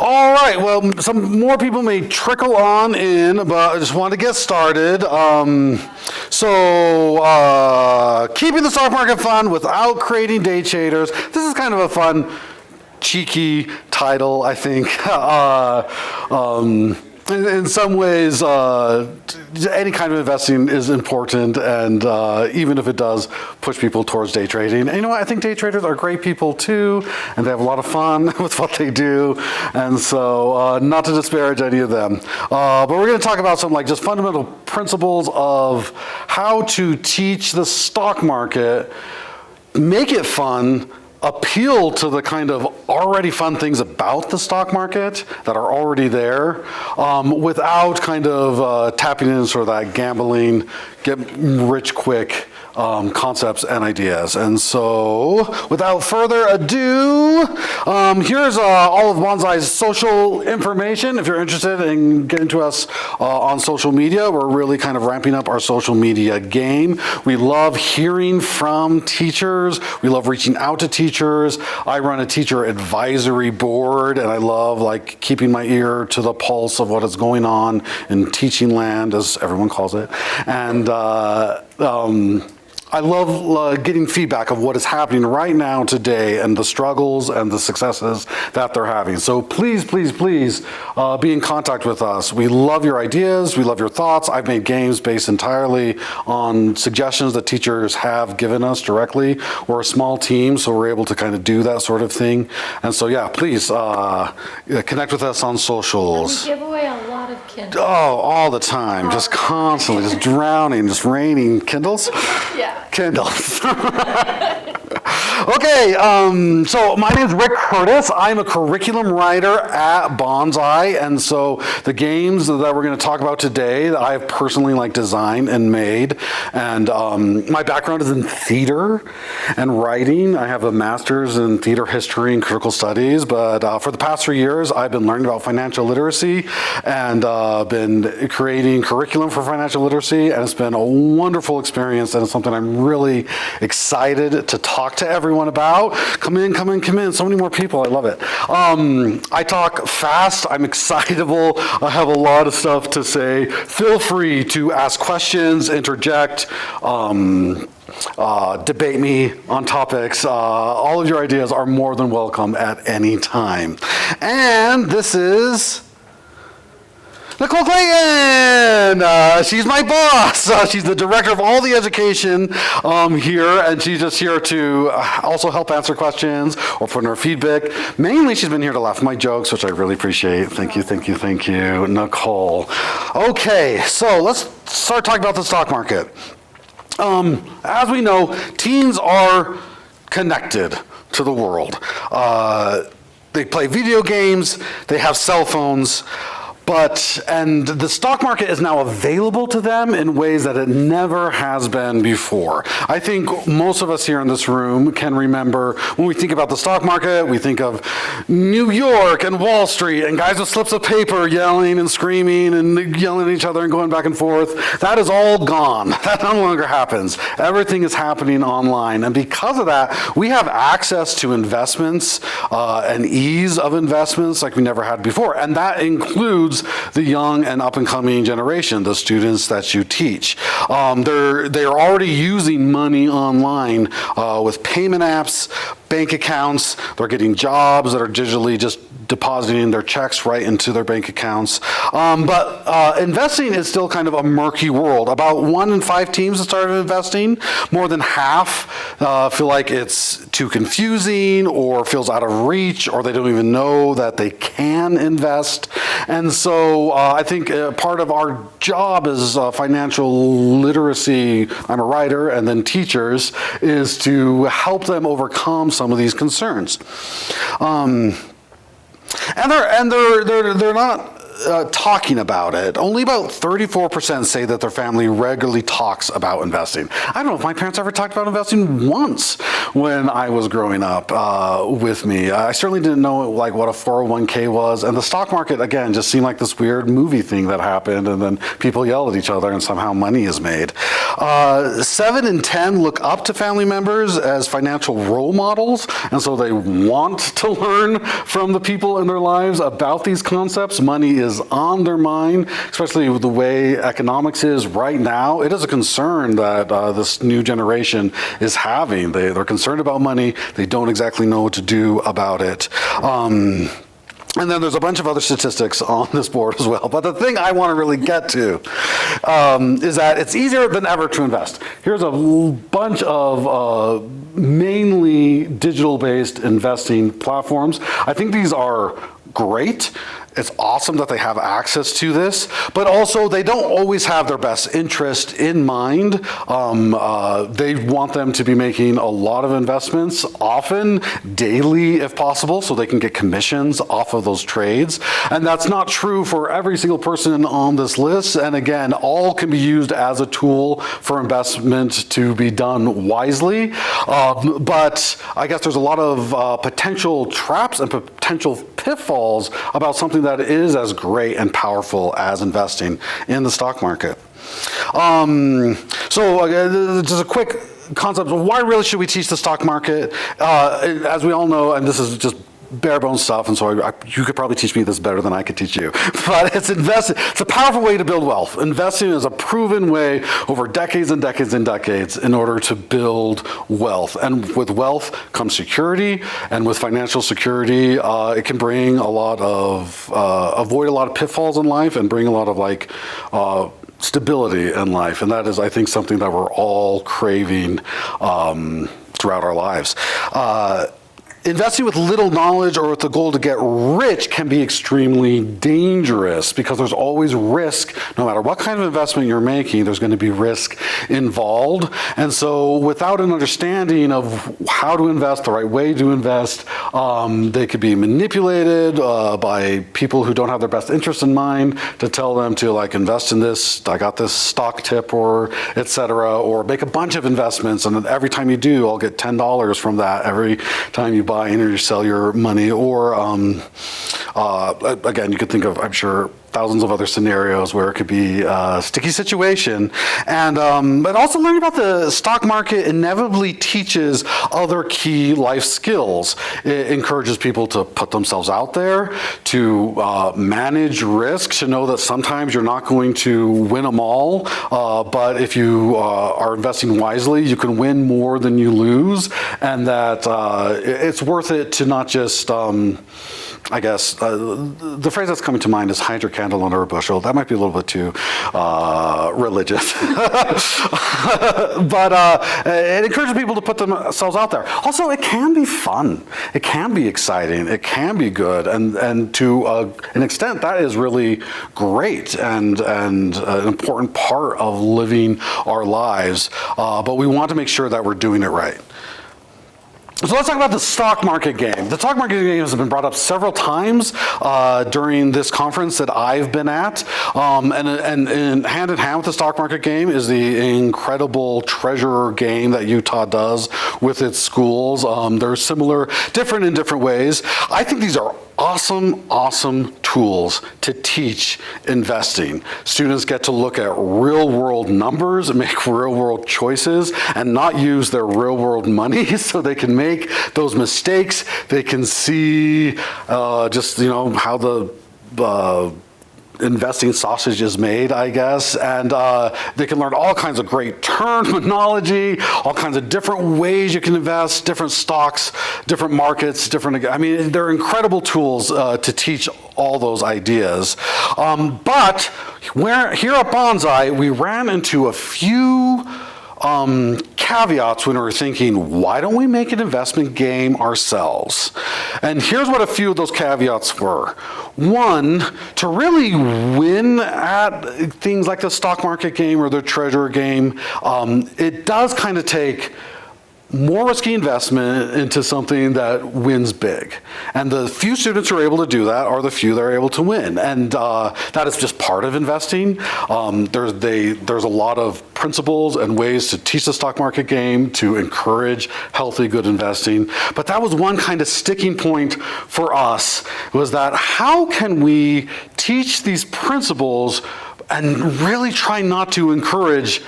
All right, well, some more people may trickle on in, but I just want to get started. Keeping the stock market fun without creating day traders. This is kind of a fun, cheeky title, I think. In some ways, any kind of investing is important, and even if it does push people towards day trading. And you know what? I think day traders are great people too, and they have a lot of fun with what they do. And so, not to disparage any of them, but we're going to talk about some just fundamental principles of how to teach the stock market, make it fun, appeal to the kind of already fun things about the stock market that are already there, without kind of tapping into sort of that gambling, get rich quick concepts and ideas. And so, without further ado, here's all of Banzai's social information. If you're interested in getting to us on social media, we're really kind of ramping up our social media game. We love hearing from teachers. We love reaching out to teachers. I run a teacher advisory board, and I love keeping my ear to the pulse of what is going on in teaching land, as everyone calls it. And I love getting feedback of what is happening right now today and the struggles and the successes that they're having. So please, please, please be in contact with us. We love your ideas. We love your thoughts. I've made games based entirely on suggestions that teachers have given us directly. We're a small team, so we're able to kind of do that sort of thing. And so, yeah, please connect with us on socials. We give away a lot of Kindles. Oh, all the time, just constantly, just drowning, just raining Kindles. Yeah. Kindles. Okay, so my name is Rick Curtis. I'm a curriculum writer at Banzai, and so the games that we're going to talk about today that I've personally designed and made, and my background is in theater and writing. I have a master's in theater history and critical studies, but for the past 3 years, I've been learning about financial literacy and been creating curriculum for financial literacy, and it's been a wonderful experience, and it's something I'm really excited to talk to everyone about. Come in. So many more people. I love it. I talk fast. I'm excitable. I have a lot of stuff to say. Feel free to ask questions, interject, debate me on topics. All of your ideas are more than welcome at any time. And this is Nicole Clayton. She's my boss. She's the director of all the education here, and she's just here to also help answer questions or put in her feedback. Mainly, she's been here to laugh at my jokes, which I really appreciate. Thank you, Nicole. Okay, so let's start talking about the stock market. As we know, teens are connected to the world. They play video games. They have cell phones. And the stock market is now available to them in ways that it never has been before. I think most of us here in this room can remember when we think about the stock market, we think of New York and Wall Street and guys with slips of paper yelling and screaming and yelling at each other and going back and forth. That is all gone. That no longer happens. Everything is happening online. And because of that, we have access to investments and ease of investments like we never had before. And that includes the young and up-and-coming generation, the students that you teach. They're already using money online with payment apps, bank accounts. They're getting jobs that are digitally just depositing their checks right into their bank accounts. But investing is still kind of a murky world. About 1 in 5 teams that started investing, more than half feel like it's too confusing or feels out of reach, or they don't even know that they can invest. And so I think part of our job as financial literacy, I'm a writer, and then teachers, is to help them overcome some of these concerns. And they're not talking about it. Only about 34% say that their family regularly talks about investing. I don't know if my parents ever talked about investing once when I was growing up with me. I certainly didn't know like what a 401k was, and the stock market, again, just seemed like this weird movie thing that happened, and then people yell at each other and somehow money is made. 7 in 10 look up to family members as financial role models, and so they want to learn from the people in their lives about these concepts. Money is on their mind, especially with the way economics is right now. It is a concern that this new generation is having. They're concerned about money. They don't exactly know what to do about it. And then there's a bunch of other statistics on this board as well. But the thing I want to really get to is that it's easier than ever to invest. Here's a bunch of mainly digital-based investing platforms. I think these are great. It's awesome that they have access to this, but also they don't always have their best interest in mind. They want them to be making a lot of investments, often daily if possible, so they can get commissions off of those trades. And that's not true for every single person on this list. And again, all can be used as a tool for investment to be done wisely. But I guess there's a lot of potential traps and potential pitfalls about something that is as great and powerful as investing in the stock market. So just a quick concept of why really should we teach the stock market? As we all know, and this is just bare bones stuff, and so you could probably teach me this better than I could teach you. But it's a powerful way to build wealth. Investing is a proven way over decades and decades and decades in order to build wealth. And with wealth comes security, and with financial security, it can bring a lot of, avoid a lot of pitfalls in life and bring a lot of stability in life. And that is, I think, something that we're all craving throughout our lives. Investing with little knowledge or with the goal to get rich can be extremely dangerous because there's always risk. No matter what kind of investment you're making, there's going to be risk involved. And so without an understanding of how to invest, the right way to invest, they could be manipulated by people who don't have their best interest in mind to tell them to like invest in this, I got this stock tip, or etc., or make a bunch of investments, and every time you do, I'll get $10 from that every time you buy in or you sell your money. Or again, you could think of, I'm sure, thousands of other scenarios where it could be a sticky situation. And but also learning about the stock market inevitably teaches other key life skills. It encourages people to put themselves out there, to manage risk, to know that sometimes you're not going to win them all, but if you are investing wisely, you can win more than you lose, and that it's worth it to not just I guess the phrase that's coming to mind is hide your candle under a bushel. That might be a little bit too religious. But it encourages people to put themselves out there. Also, it can be fun. It can be exciting. It can be good. And to an extent, that is really great and an important part of living our lives. But we want to make sure that we're doing it right. So let's talk about the stock market game. The stock market game has been brought up several times during this conference that I've been at. And hand in hand with the stock market game is the incredible treasure game that Utah does with its schools. They're similar, different in different ways. I think these are awesome tools to teach investing. Students get to look at real world numbers and make real world choices and not use their real world money so they can make those mistakes. They can see just, how the investing sausage is made, I guess, and they can learn all kinds of great terminology, all kinds of different ways you can invest, different stocks, different markets, they're incredible tools to teach all those ideas. But here at Banzai, we ran into a few caveats when we were thinking, why don't we make an investment game ourselves? And here's what a few of those caveats were. One, to really win at things like the stock market game or the treasure game, it does kind of take more risky investment into something that wins big. And the few students who are able to do that are the few that are able to win. And that is just part of investing. There's a lot of principles and ways to teach the stock market game to encourage healthy, good investing. But that was one kind of sticking point for us, was that how can we teach these principles and really try not to encourage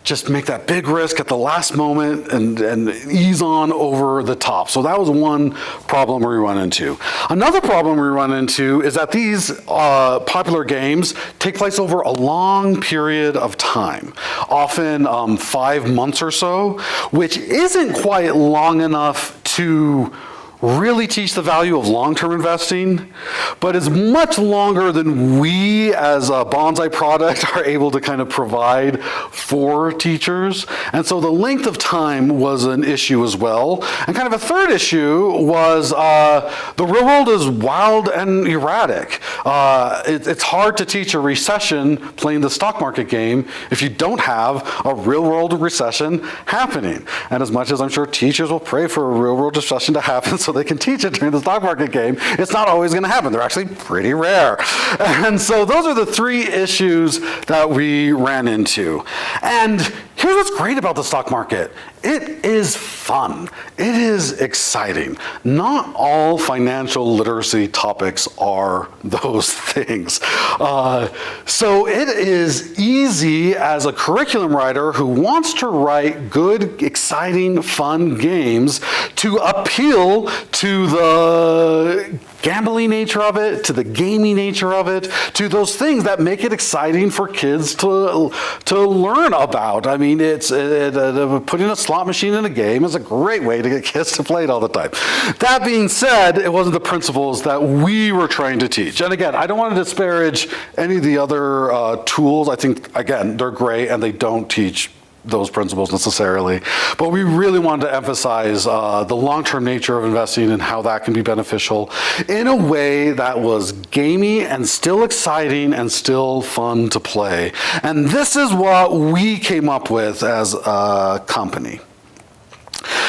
just make that big risk at the last moment and ease on over the top. So that was one problem we run into. Another problem we run into is that these popular games take place over a long period of time, often 5 months or so, which isn't quite long enough to really teach the value of long-term investing, but is much longer than we as a Banzai product are able to kind of provide for teachers. And so the length of time was an issue as well. And kind of a third issue was the real world is wild and erratic. It's hard to teach a recession playing the stock market game if you don't have a real world recession happening. And as much as I'm sure teachers will pray for a real world recession to happen so they can teach it during the stock market game, it's not always going to happen. They're actually pretty rare. And so those are the 3 issues that we ran into. And here's what's great about the stock market. It is fun. It is exciting. Not all financial literacy topics are those things. So it is easy as a curriculum writer who wants to write good, exciting, fun games to appeal to the gambling nature of it, to the gamey nature of it, to those things that make it exciting for kids to learn about. I mean, putting a slot machine in a game is a great way to get kids to play it all the time. That being said, it wasn't the principles that we were trying to teach. And again, I don't want to disparage any of the other tools. I think, again, they're great and they don't teach those principles necessarily, but we really wanted to emphasize the long-term nature of investing and how that can be beneficial in a way that was gamey and still exciting and still fun to play. And this is what we came up with as a company.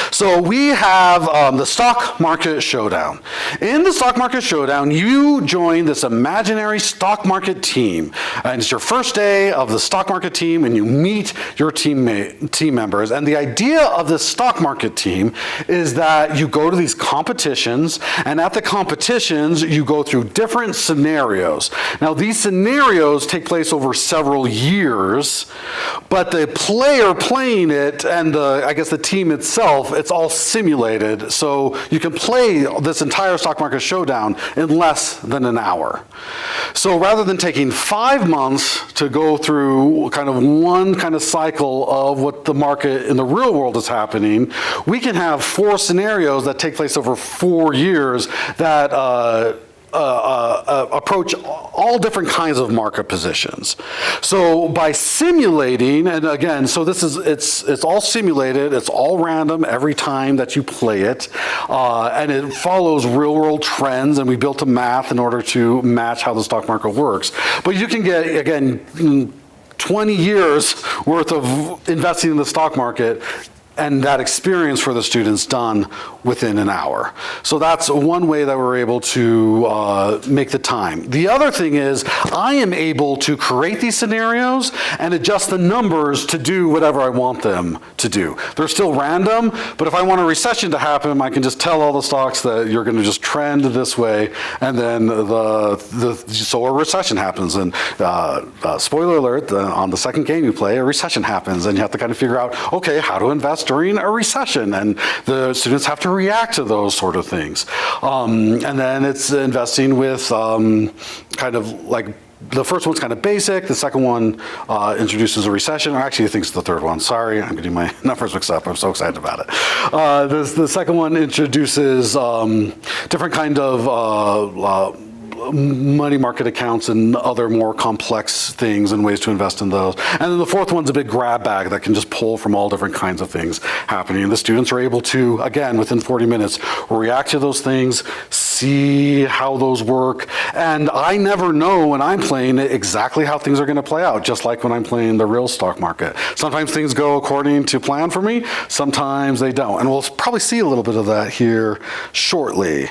So we have the Stock Market Showdown. In the Stock Market Showdown, you join this imaginary stock market team. And it's your first day of the stock market team, and you meet your team members. And the idea of this stock market team is that you go to these competitions, and at the competitions, you go through different scenarios. Now, these scenarios take place over several years, but the player playing it and I guess the team itself, it's all simulated, so you can play this entire stock market showdown in less than an hour. So rather than taking 5 months to go through kind of one kind of cycle of what the market in the real world is happening, we can have 4 scenarios that take place over 4 years that approach all different kinds of market positions. So by simulating, and again, so this is it's all simulated, it's all random every time that you play it, and it follows real world trends, and we built a math in order to match how the stock market works. But you can get, again, 20 years worth of investing in the stock market, and that experience for the students done within an hour. So that's one way that we're able to make the time. The other thing is I am able to create these scenarios and adjust the numbers to do whatever I want them to do. They're still random, but if I want a recession to happen, I can just tell all the stocks that you're going to just trend this way, and then so a recession happens. And spoiler alert, on the second game you play, a recession happens, and you have to kind of figure out, okay, how to invest during a recession, and the students have to react to those sort of things. And then it's investing with kind of like, the first one's kind of basic, the second one introduces a recession, or actually I think it's the third one, sorry, I'm getting my numbers mixed up, I'm so excited about it. The second one introduces different kind of money market accounts and other more complex things and ways to invest in those. And then the fourth one's a big grab bag that can just pull from all different kinds of things happening. And the students are able to, again, within 40 minutes, react to those things, see how those work. And I never know when I'm playing exactly how things are going to play out, just like when I'm playing the real stock market. Sometimes things go according to plan for me, sometimes they don't. And we'll probably see a little bit of that here shortly.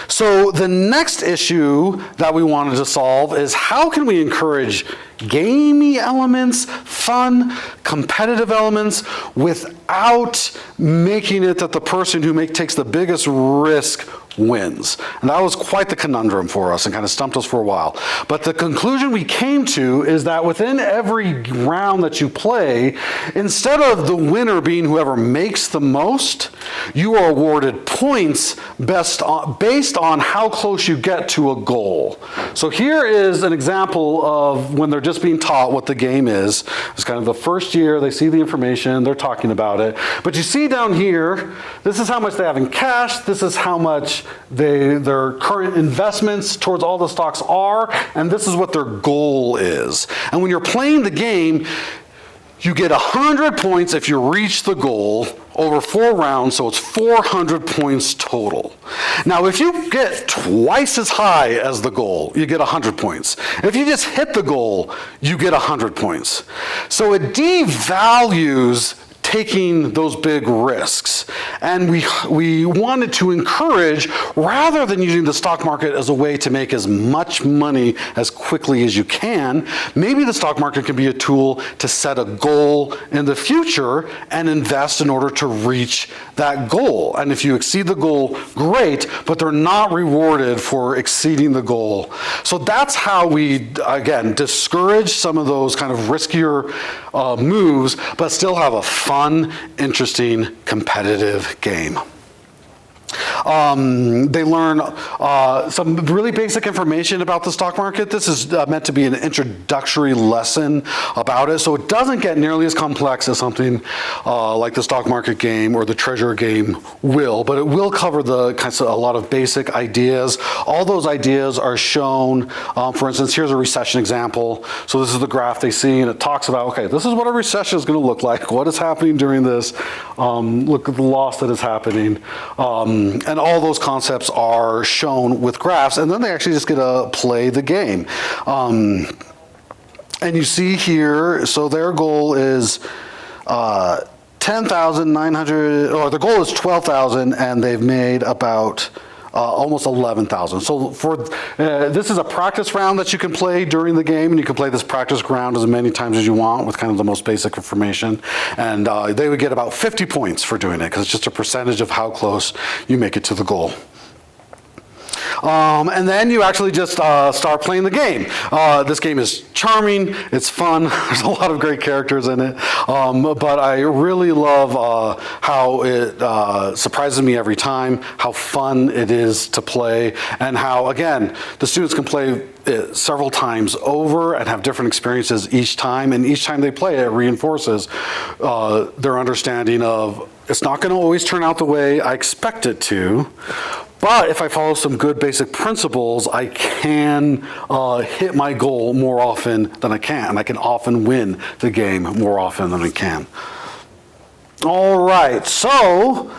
So the next issue that we wanted to solve is how can we encourage gamey elements, fun, competitive elements, without making it that the person who takes the biggest risk wins. And that was quite the conundrum for us and kind of stumped us for a while. But the conclusion we came to is that within every round that you play, instead of the winner being whoever makes the most, you are awarded points based on how close you get to a goal. So here is an example of when they're just being taught what the game is. It's kind of the first year, they see the information, they're talking about it. But you see down here, this is how much they have in cash, this is how much their current investments towards all the stocks are, and this is what their goal is. And when you're playing the game, you get 100 points if you reach the goal over 4 rounds, so it's 400 points total. Now, if you get twice as high as the goal, you get 100 points. If you just hit the goal, you get 100 points. So it devalues taking those big risks. And we wanted to encourage, rather than using the stock market as a way to make as much money as quickly as you can, maybe the stock market can be a tool to set a goal in the future and invest in order to reach that goal. And if you exceed the goal, great, but they're not rewarded for exceeding the goal. So that's how we, again, discourage some of those kind of riskier moves, but still have a fun, interesting, competitive game. They learn some really basic information about the stock market. This is meant to be an introductory lesson about it, so it doesn't get nearly as complex as something like the stock market game or the treasure game will, but it will cover a lot of basic ideas. All those ideas are shown. For instance, here's a recession example. So this is the graph they see, and it talks about, okay, this is what a recession is going to look like. What is happening during this? Look at the loss that is happening. And all those concepts are shown with graphs, and then they actually just get to play the game. And you see here, so their goal is 10,900, or the goal is 12,000, and they've made about almost 11,000. So this is a practice round that you can play during the game, and you can play this practice round as many times as you want with kind of the most basic information. And they would get about 50 points for doing it, because it's just a percentage of how close you make it to the goal. And then you actually just start playing the game. This game is charming, it's fun, there's a lot of great characters in it, but I really love how it surprises me every time, how fun it is to play, and how, again, the students can play it several times over and have different experiences each time, and each time they play it reinforces their understanding of, it's not going to always turn out the way I expect it to, but if I follow some good basic principles, I can hit my goal more often than I can, and I can often win the game more often than I can. All right, so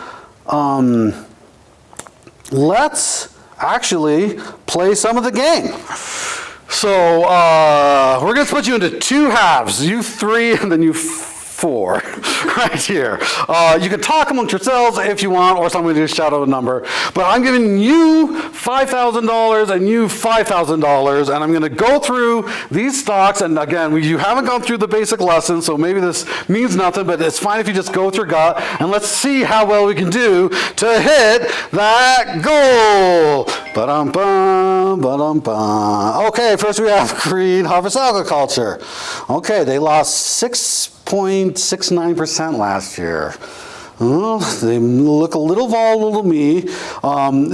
let's actually play some of the game. So we're going to split you into 2 halves, you 3 and then you 4, right here. You can talk amongst yourselves if you want, or somebody just shout out a number. But I'm giving you $5,000 and you $5,000, and I'm going to go through these stocks. And again, you haven't gone through the basic lesson, so maybe this means nothing, but it's fine if you just go with your gut, and let's see how well we can do to hit that goal. Ba-dum-bum, ba-dum-bum. Okay, first we have green harvest agriculture. Okay, they lost 6.69% last year. Well, they look a little volatile to me.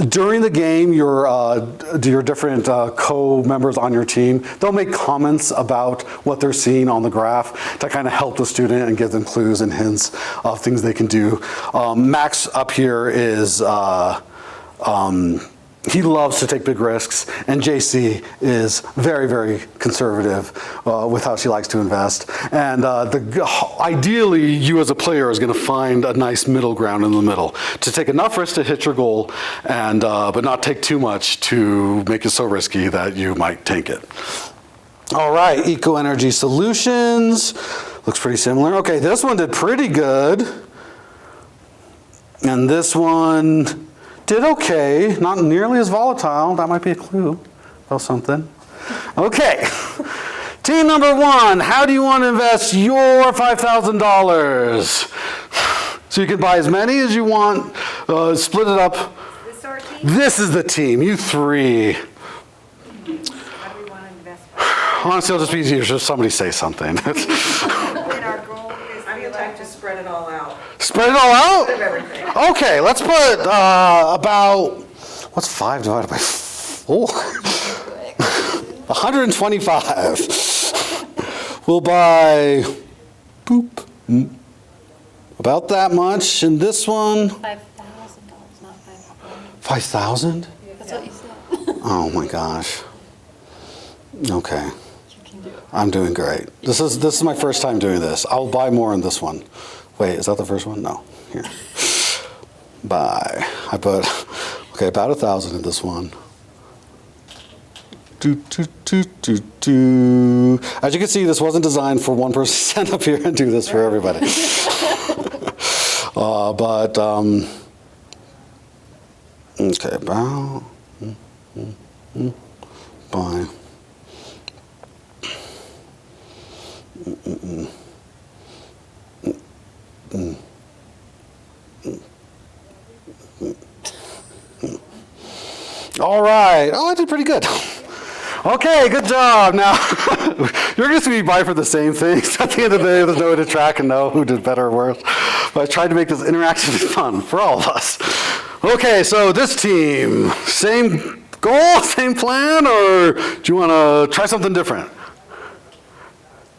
During the game, your different co-members on your team, they'll make comments about what they're seeing on the graph to kind of help the student and give them clues and hints of things they can do. Max up here is He loves to take big risks, and JC is very, very conservative with how she likes to invest. And ideally, you as a player is going to find a nice middle ground in the middle to take enough risk to hit your goal, and but not take too much to make it so risky that you might tank it. All right, Eco Energy Solutions looks pretty similar. Okay, this one did pretty good, and this one did okay, not nearly as volatile. That might be a clue about something. Okay, team number one, how do you want to invest your $5,000? So you can buy as many as you want, split it up. Is this our team? This is the team, you three. How do we want to invest? Honestly, it'll just be easier, just somebody say something. And our goal is I'm going to have to spread it all out. Spread it all out? Of everything. Okay, let's put about, what's 5 divided by 4? 125. We'll buy, boop, about that much in this one. $5,000, not 5,000. 5,000? That's what you said. Oh my gosh. Okay, You can do it. I'm doing great. This is my first time doing this. I'll buy more in this one. Wait, is that the first one? No. Here. Buy. I put, okay, about 1,000 in this one. As you can see, this wasn't designed for one person to stand up here and do this for everybody. Okay, about, buy. All right. Oh, I did pretty good. Okay, good job. Now, you're going to see me buy for the same things. At the end of the day, there's no way to track and know who did better or worse. But I tried to make this interaction fun for all of us. Okay, so this team, same goal, same plan, or do you want to try something different?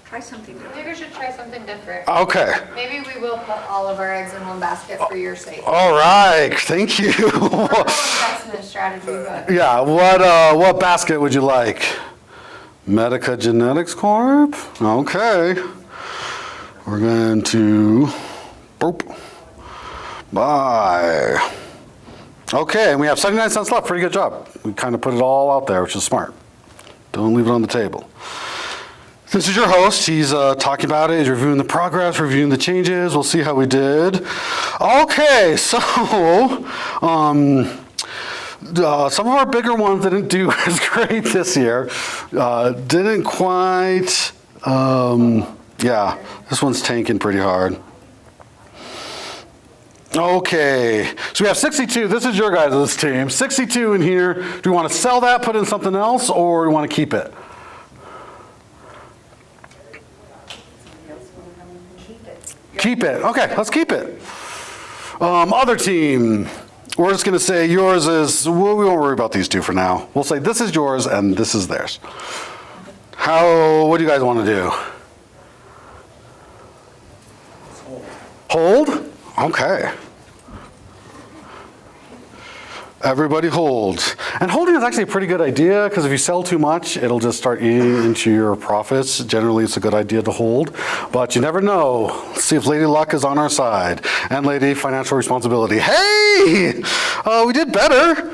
Try something different. I think we should try something different. Okay. Maybe we will put all of our eggs in one basket for your sake. All right. Thank you. Investment strategy, but Yeah, what basket would you like? Medica Genetics Corp? Okay. We're going to boop, buy. Okay, and we have 79 cents left. Pretty good job. We kind of put it all out there, which is smart. Don't leave it on the table. This is your host. He's talking about it. He's reviewing the progress, reviewing the changes. We'll see how we did. Okay, so some of our bigger ones didn't do as great this year. Didn't quite, yeah, this one's tanking pretty hard. Okay, so we have 62. This is your guys' team. 62 in here. Do we want to sell that, put in something else, or do we want to keep it? Keep it. Okay, let's keep it. Other team. We're just going to say yours is, well, we won't worry about these two for now. We'll say this is yours and this is theirs. What do you guys want to do? Hold? Okay. Everybody holds. And holding is actually a pretty good idea because if you sell too much, it'll just start eating into your profits. Generally, it's a good idea to hold, but you never know. Let's see if Lady Luck is on our side and Lady Financial Responsibility. Hey, we did better.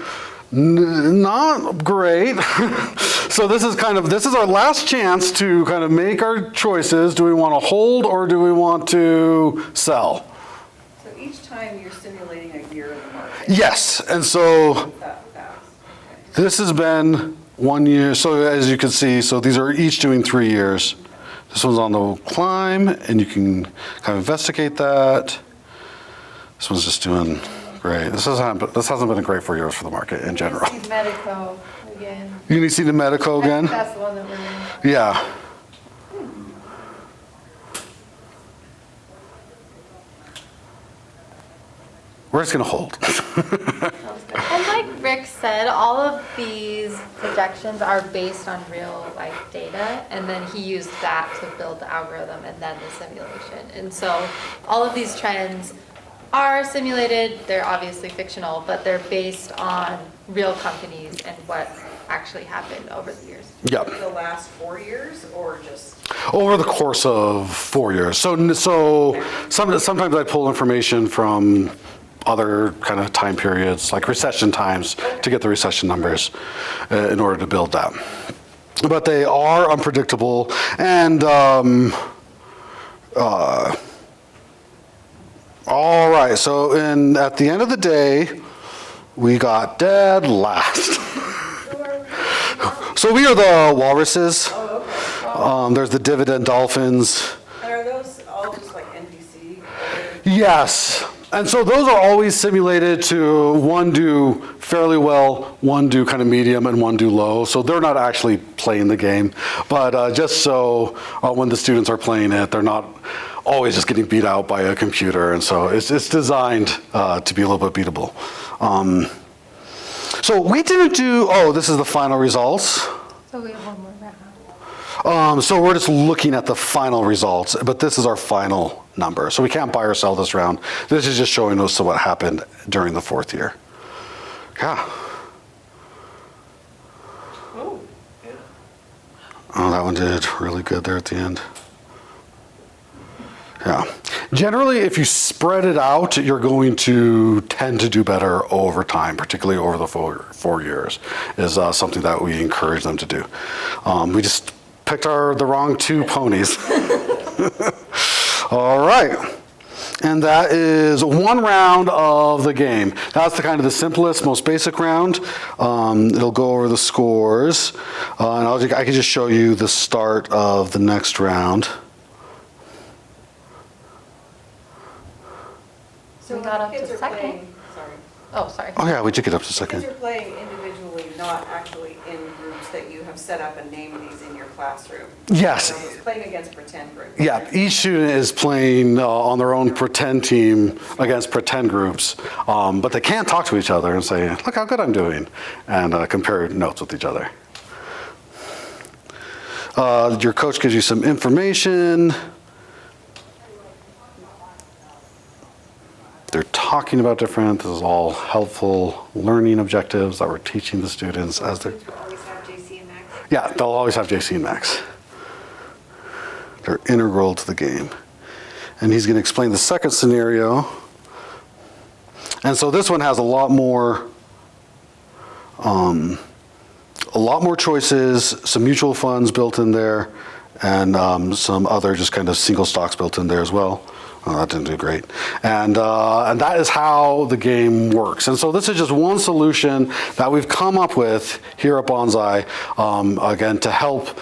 Not great. So this is our last chance to kind of make our choices. Do we want to hold or do we want to sell? So each time you're simulating a year of the market. Yes, and so That's okay. this has been 1 year. So as you can see, so these are each doing 3 years. This one's on the climb, and you can kind of investigate that. This one's just doing great. This hasn't been a great 4 years for the market in general. see Medico again. You need to see the Medico again? That's the one that we're in. Yeah. We're just gonna hold. And like Rick said, all of these projections are based on real life data, and then he used that to build the algorithm and then the simulation. And so all of these trends are simulated. They're obviously fictional, but they're based on real companies and what actually happened over the years. Yep. The last 4 years or just? Over the course of 4 years. So sometimes I pull information from other kind of time periods, like recession times, to get the recession numbers in order to build that. But they are unpredictable, and all right, so at the end of the day, we got dead last. So we are the walruses. There's the dividend dolphins. And are those all just like NPC? Yes. And so those are always simulated to one do fairly well, one do kind of medium, and one do low. So they're not actually playing the game. But just so when the students are playing it, they're not always just getting beat out by a computer. And so it's designed to be a little bit beatable. So we didn't do, this is the final results. So we have one more round. So we're just looking at the final results, but this is our final number. So we can't buy or sell this round. This is just showing us what happened during the 4th year. Yeah. Oh, yeah. Oh, that one did really good there at the end. Yeah. Generally, if you spread it out, you're going to tend to do better over time, particularly over the 4 years, is something that we encourage them to do. We just picked the wrong 2 ponies. All right. And that is 1 round of the game. That's the kind of the simplest, most basic round. It'll go over the scores. And I can just show you the start of the next round. So We got up to kids are second. playing, sorry. Oh, sorry. Oh yeah, we did get up to Kids second. are playing individually, not actually in groups that you have set up and named these in your classroom. Yes. So it's playing against pretend groups. Yeah, each student is playing on their own pretend team against pretend groups, but they can't talk to each other and say, look how good I'm doing, and compare notes with each other. Your coach gives you some information. They're talking about different, this is all helpful learning objectives that we're teaching the students as they're, Students will always have JC and Max. yeah, they'll always have JC and Max. They're integral to the game. And he's going to explain the second scenario. And so this one has a lot more choices, some mutual funds built in there, and some other just kind of single stocks built in there as well. Oh, that didn't do great. And that is how the game works. And so this is just one solution that we've come up with here at Banzai, again, to help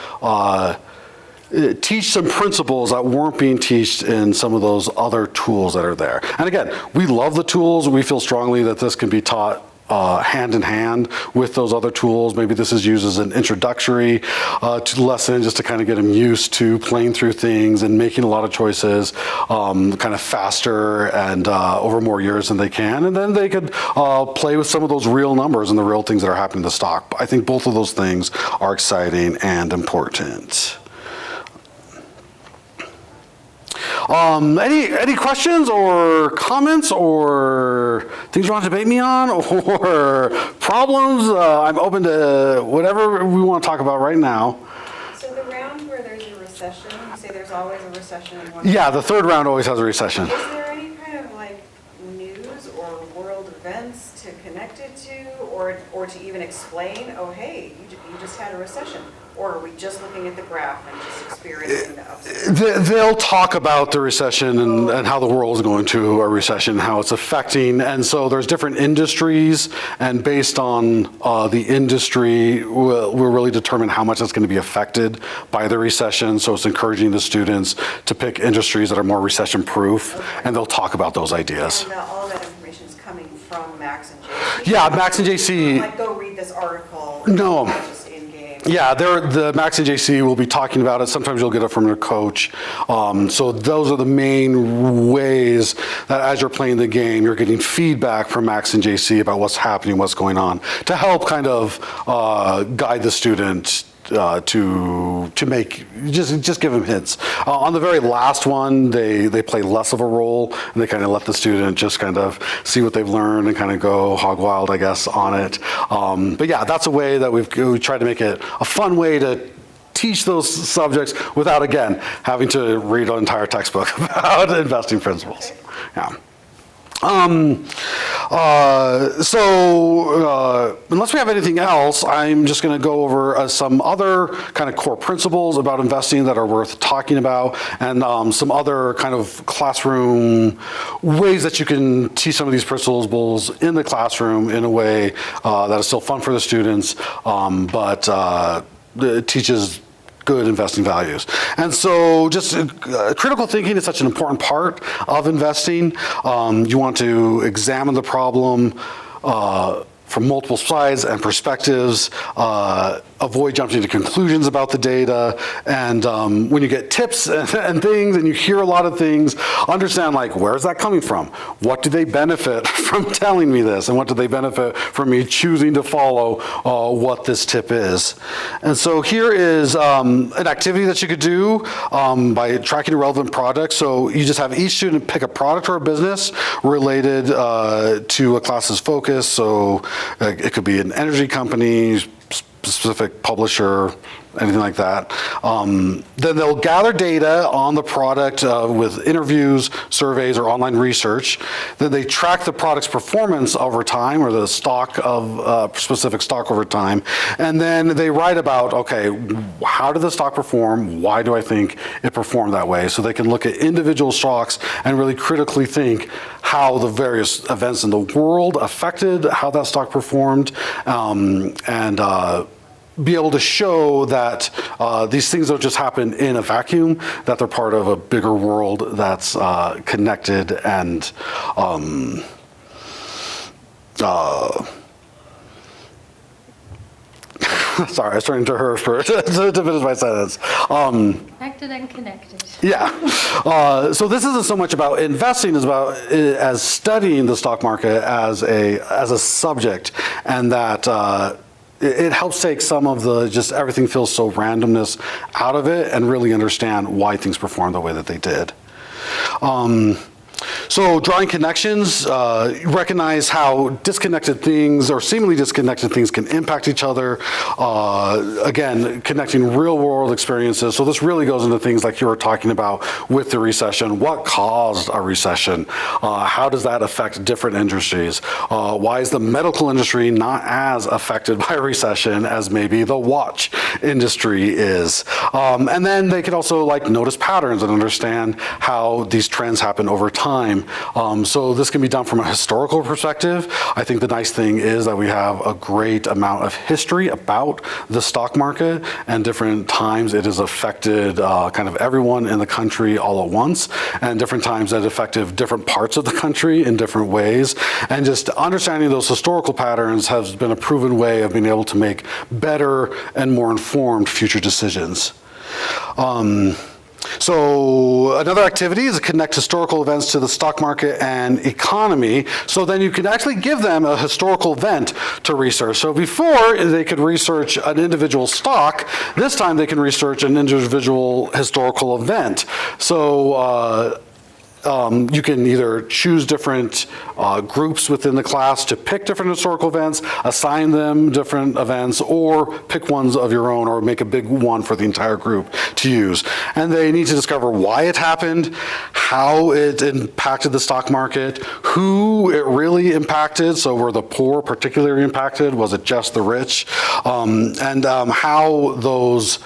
teach some principles that weren't being taught in some of those other tools that are there. And again, we love the tools. We feel strongly that this can be taught hand in hand with those other tools. Maybe this is used as an introductory to the lesson, just to kind of get them used to playing through things and making a lot of choices kind of faster and over more years than they can. And then they could play with some of those real numbers and the real things that are happening in the stock. I think both of those things are exciting and important. Any questions or comments or things you want to debate me on or problems? I'm open to whatever we want to talk about right now. So the round where there's a recession, you say there's always a recession in one. Yeah, the third round always has a recession. Is there any kind of like news or world events to connect it to or to even explain, oh, hey, you just had a recession? Or are we just looking at the graph and just experiencing the ups and downs? They'll talk about the recession and how the world is going to a recession, how it's affecting. And so there's different industries, and based on the industry, we'll really determine how much it's going to be affected by the recession. So it's encouraging the students to pick industries that are more recession-proof, and they'll talk about those ideas. And all that information is coming from Max and JC? Yeah, Max and JC. Like, go read this article. No. Just in-game. Yeah, the Max and JC will be talking about it. Sometimes you'll get it from your coach. So those are the main ways that as you're playing the game, you're getting feedback from Max and JC about what's happening, what's going on, to help kind of guide the student to make, just give them hints. On the very last one, they play less of a role, and they kind of let the student just kind of see what they've learned and kind of go hog wild, I guess, on it. But yeah, that's a way that we tried to make it a fun way to teach those subjects without, again, having to read an entire textbook about investing principles. Yeah. Unless we have anything else, I'm just going to go over some other kind of core principles about investing that are worth talking about, and some other kind of classroom ways that you can teach some of these principles in the classroom in a way that is still fun for the students, but it teaches good investing values. And so just critical thinking is such an important part of investing. You want to examine the problem from multiple sides and perspectives, avoid jumping to conclusions about the data, and when you get tips and things and you hear a lot of things, understand like, where's that coming from? What do they benefit from telling me this? And what do they benefit from me choosing to follow what this tip is? And so here is an activity that you could do by tracking a relevant product. So you just have each student pick a product or a business related to a class's focus. So it could be an energy company, specific publisher, anything like that. Then they'll gather data on the product with interviews, surveys, or online research. Then they track the product's performance over time, or the stock of specific stock over time. And then they write about, okay, how did the stock perform? Why do I think it performed that way? So they can look at individual stocks and really critically think how the various events in the world affected how that stock performed, and be able to show that these things don't just happen in a vacuum, that they're part of a bigger world that's connected and sorry, I was trying to hurry to finish my sentence. Connected and connected. Yeah. So this isn't so much about investing as studying the stock market as a subject, and that it helps take some of the just everything feels so randomness out of it and really understand why things perform the way that they did. So drawing connections, recognize how disconnected things or seemingly disconnected things can impact each other. Again, connecting real world experiences. So this really goes into things like you were talking about with the recession. What caused a recession? How does that affect different industries? Why is the medical industry not as affected by a recession as maybe the watch industry is? And then they can also like notice patterns and understand how these trends happen over time. So this can be done from a historical perspective. I think the nice thing is that we have a great amount of history about the stock market and different times it has affected kind of everyone in the country all at once, and different times that affected different parts of the country in different ways. And just understanding those historical patterns has been a proven way of being able to make better and more informed future decisions. So another activity is to connect historical events to the stock market and economy. So then you can actually give them a historical event to research. So before they could research an individual stock, this time they can research an individual historical event. So you can either choose different groups within the class to pick different historical events, assign them different events, or pick ones of your own or make a big one for the entire group to use. And they need to discover why it happened, how it impacted the stock market, who it really impacted, so were the poor particularly impacted, was it just the rich, and how those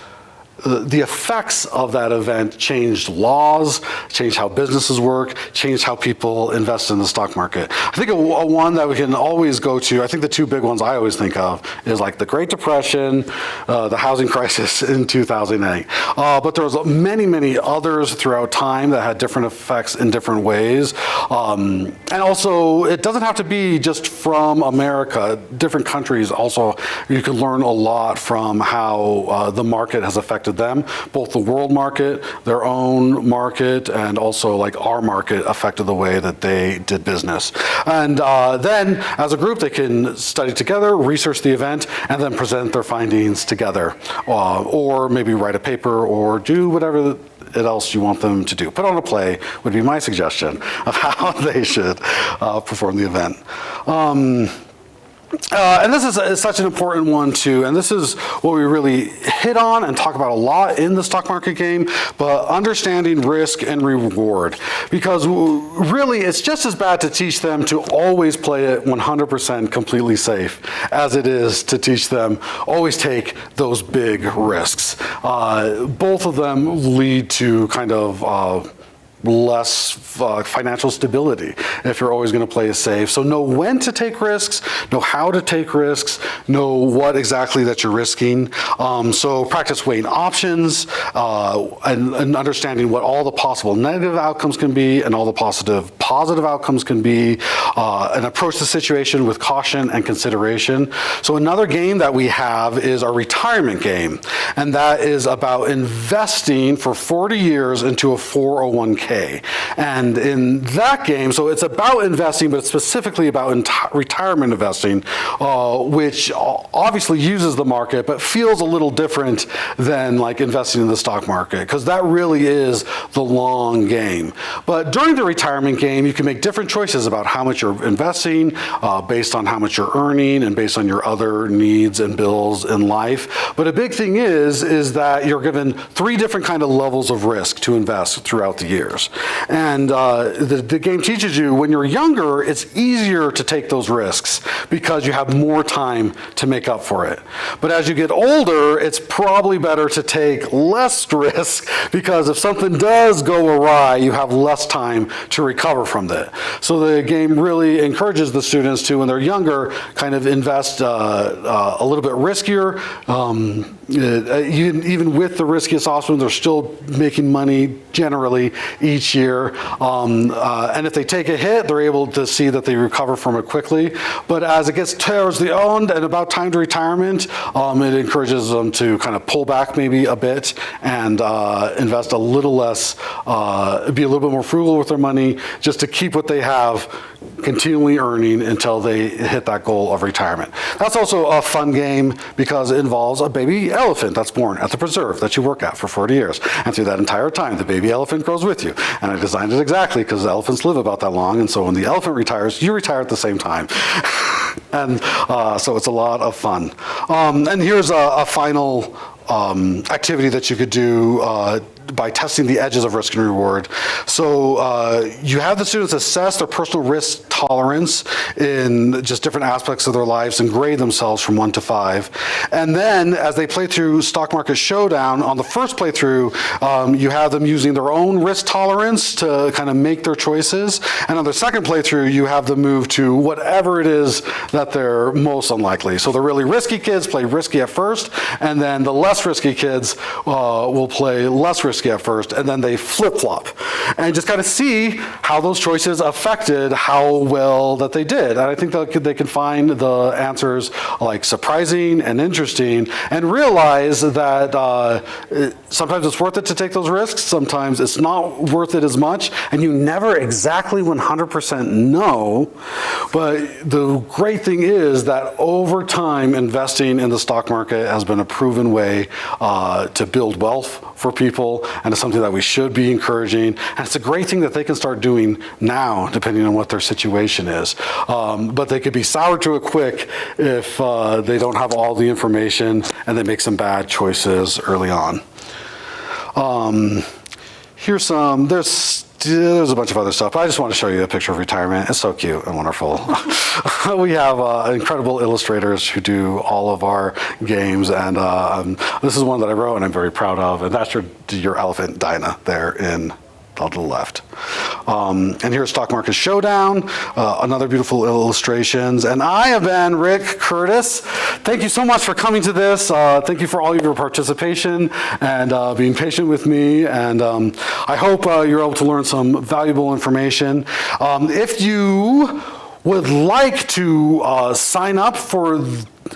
the effects of that event changed laws, changed how businesses work, changed how people invest in the stock market. I think a one that we can always go to, I think the two big ones I always think of is like the Great Depression, the housing crisis in 2008. But there was many, many others throughout time that had different effects in different ways. And also, it doesn't have to be just from America. Different countries also, you can learn a lot from how the market has affected affected them. Both the world market, their own market, and also like our market affected the way that they did business. And then, as a group, they can study together, research the event, and then present their findings together. Or maybe write a paper or do whatever else you want them to do. Put on a play would be my suggestion of how they should perform the event. And this is such an important one too, and this is what we really hit on and talk about a lot in the stock market game, but understanding risk and reward. Because really, it's just as bad to teach them to always play it 100% completely safe as it is to teach them always take those big risks. Both of them lead to kind of less financial stability if you're always going to play it safe. So know when to take risks, know how to take risks, know what exactly that you're risking. So practice weighing options and understanding what all the possible negative outcomes can be and all the positive outcomes can be, and approach the situation with caution and consideration. So another game that we have is our retirement game, and that is about investing for 40 years into a 401k. And in that game, so it's about investing, but it's specifically about retirement investing, which obviously uses the market, but feels a little different than like investing in the stock market, because that really is the long game. But during the retirement game, you can make different choices about how much you're investing, based on how much you're earning and based on your other needs and bills in life. But a big thing is that you're given 3 different kind of levels of risk to invest throughout the years. And the game teaches you when you're younger, it's easier to take those risks because you have more time to make up for it. But as you get older, it's probably better to take less risk because if something does go awry, you have less time to recover from it. So the game really encourages the students to, when they're younger, kind of invest a little bit riskier. Even with the riskiest option, they're still making money generally each year. And if they take a hit, they're able to see that they recover from it quickly. But as it gets towards the end and about time to retirement, it encourages them to kind of pull back maybe a bit and invest a little less, be a little bit more frugal with their money, just to keep what they have continually earning until they hit that goal of retirement. That's also a fun game because it involves a baby elephant that's born at the preserve that you work at for 40 years. And through that entire time, the baby elephant grows with you. And I designed it exactly because elephants live about that long. And so when the elephant retires, you retire at the same time. And so it's a lot of fun. And here's a final activity that you could do by testing the edges of risk and reward. So you have the students assess their personal risk tolerance in just different aspects of their lives and grade themselves from 1 to 5. And then as they play through Stock Market Showdown, on the first playthrough, you have them using their own risk tolerance to kind of make their choices. And on the second playthrough, you have them move to whatever it is that they're most unlikely. So the really risky kids play risky at first, and then the less risky kids will play less risky at first, and then they flip-flop. And just kind of see how those choices affected how well that they did. And I think that they can find the answers like surprising and interesting, and realize that sometimes it's worth it to take those risks, sometimes it's not worth it as much, and you never exactly 100% know. But the great thing is that over time, investing in the stock market has been a proven way to build wealth for people, and it's something that we should be encouraging. And it's a great thing that they can start doing now, depending on what their situation is. But they could be soured to it quick if they don't have all the information and they make some bad choices early on. Here's some, there's a bunch of other stuff, but I just want to show you a picture of retirement. It's so cute and wonderful. We have incredible illustrators who do all of our games, and this is one that I wrote and I'm very proud of, and that's your elephant Dinah there in to the left. And here's Stock Market Showdown, another beautiful illustrations. And I have been Rick Curtis. Thank you so much for coming to this. Thank you for all of your participation and being patient with me. And I hope you're able to learn some valuable information. If you would like to sign up for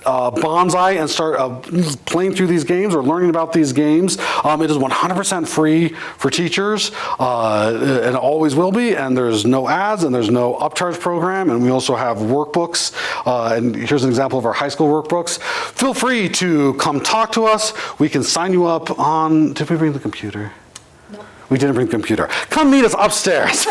Banzai and start playing through these games or learning about these games. It is 100% free for teachers, and it always will be, and there's no ads and there's no upcharge program, and we also have workbooks, and here's an example of our high school workbooks. Feel free to come talk to us. We can sign you up on, did we bring the computer? We didn't bring the computer. Come meet us upstairs.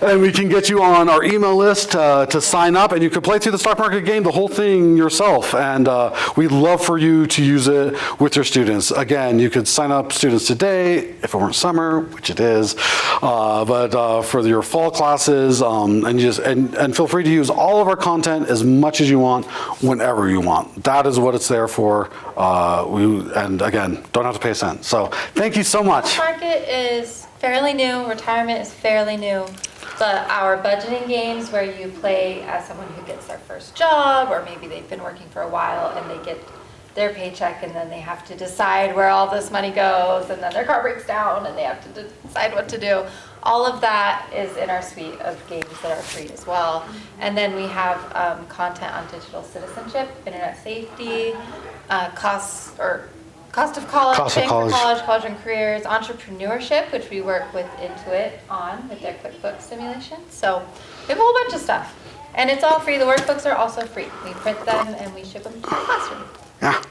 And we can get you on our email list to sign up, and you can play through the stock market game, the whole thing yourself. And we'd love for you to use it with your students. Again, you could sign up students today, if it weren't summer, which it is, but for your fall classes, and feel free to use all of our content as much as you want, whenever you want. That is what it's there for. And again, don't have to pay a cent. So thank you so much. Stock market is fairly new, retirement is fairly new, but our budgeting games where you play as someone who gets their first job, or maybe they've been working for a while and they get their paycheck and then they have to decide where all this money goes, and then their car breaks down and they have to decide what to do. All of that is in our suite of games that are free as well. And then we have content on digital citizenship, internet safety, cost of college, paying for college and careers, entrepreneurship, which we work with Intuit on with their QuickBooks simulation. So we have a whole bunch of stuff. And it's all free. The workbooks are also free. We print them and we ship them to our classroom. Yeah.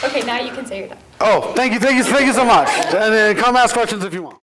Okay, now you can say you're done. Oh, thank you so much. And then come ask questions if you want.